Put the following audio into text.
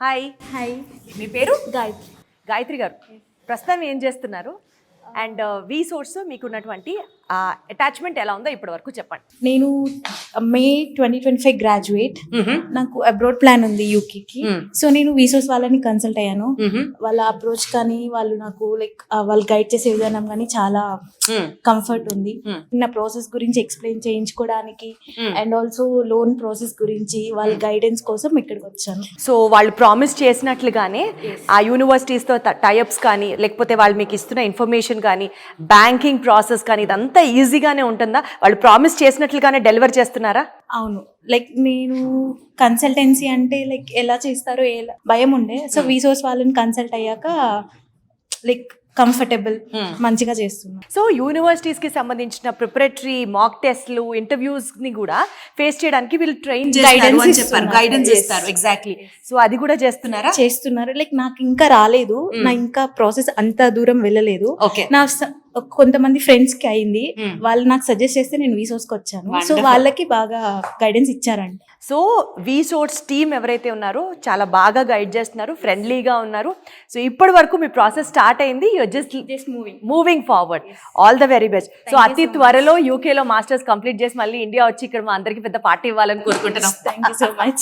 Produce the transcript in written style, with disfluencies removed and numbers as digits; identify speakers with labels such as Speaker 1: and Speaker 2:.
Speaker 1: Hi.
Speaker 2: Hi,
Speaker 1: మీ పేరు?
Speaker 2: గాయత్రి.
Speaker 1: గాయత్రి గారు, ప్రస్తుతం ఏం చేస్తున్నారు? అండ్ వి సోర్స్ మీకున్నటువంటి అటాచ్మెంట్ ఎలా ఉందో ఇప్పటి వరకు చెప్పండి.
Speaker 2: నేను మే 2025 గ్రాడ్యుయేట్. నాకు అబ్రాడ్ ప్లాన్ ఉంది యూకేకి. సో నేను వీసోస్ వాళ్ళని కన్సల్ట్ అయ్యాను. వాళ్ళ అప్రోచ్ కానీ వాళ్ళు నాకు లైక్ వాళ్ళు గైడ్ చేసే విధానం కానీ చాలా కంఫర్ట్ ఉంది. నా ప్రాసెస్ గురించి ఎక్స్ప్లెయిన్ చేయించుకోవడానికి అండ్ ఆల్సో లోన్ ప్రాసెస్ గురించి వాళ్ళ గైడెన్స్ కోసం ఇక్కడికి వచ్చాను.
Speaker 1: సో వాళ్ళు ప్రామిస్ చేసినట్లుగానే ఆ యూనివర్సిటీస్తో టైఅప్స్ కానీ లేకపోతే వాళ్ళు మీకు ఇస్తున్న ఇన్ఫర్మేషన్ కానీ బ్యాంకింగ్ ప్రాసెస్ కానీ ఇదంతా ఈజీగానే ఉంటుందా? వాళ్ళు ప్రామిస్ చేసినట్లుగానే డెలివర్ చేస్తున్నారా?
Speaker 2: అవును, లైక్ నేను కన్సల్టెన్సీ అంటే లైక్ ఎలా చేస్తారో ఎలా భయం ఉండే. సో వీసోస్ వాళ్ళని కన్సల్ట్ అయ్యాక లైక్ కంఫర్టబుల్ మంచిగా చేస్తున్నాను.
Speaker 1: సో యూనివర్సిటీస్కి సంబంధించిన ప్రిపరేటరీ మాక్ టెస్ట్లు ఇంటర్వ్యూస్ని కూడా ఫేస్ చేయడానికి వీళ్ళు ట్రైన్ గైడెన్స్ ఇస్తారు. ఎగ్జాక్ట్లీ. సో అది కూడా చేస్తున్నారు. లైక్ నాకు ఇంకా రాలేదు, నా ఇంకా ప్రాసెస్ అంత దూరం వెళ్ళలేదు. నా కొంతమంది ఫ్రెండ్స్ కి అయింది, వాళ్ళు నాకు సజెస్ట్ చేస్తే నేను వీసోర్స్కి వచ్చాను. సో వాళ్ళకి బాగా గైడెన్స్ ఇచ్చారండి. సో వీసోర్స్ టీమ్ ఎవరైతే ఉన్నారో చాలా బాగా గైడ్ చేస్తున్నారు, ఫ్రెండ్లీగా ఉన్నారు. సో ఇప్పటి వరకు మీ ప్రాసెస్ స్టార్ట్ అయింది, just moving forward. All the very best. So అతి త్వరలో యూకేలో మాస్టర్స్ కంప్లీట్ చేసి మళ్ళీ ఇండియా వచ్చి ఇక్కడ మా అందరికి పెద్ద పార్టీ ఇవ్వాలని కోరుకుంటున్నాం.
Speaker 2: Thank you so much.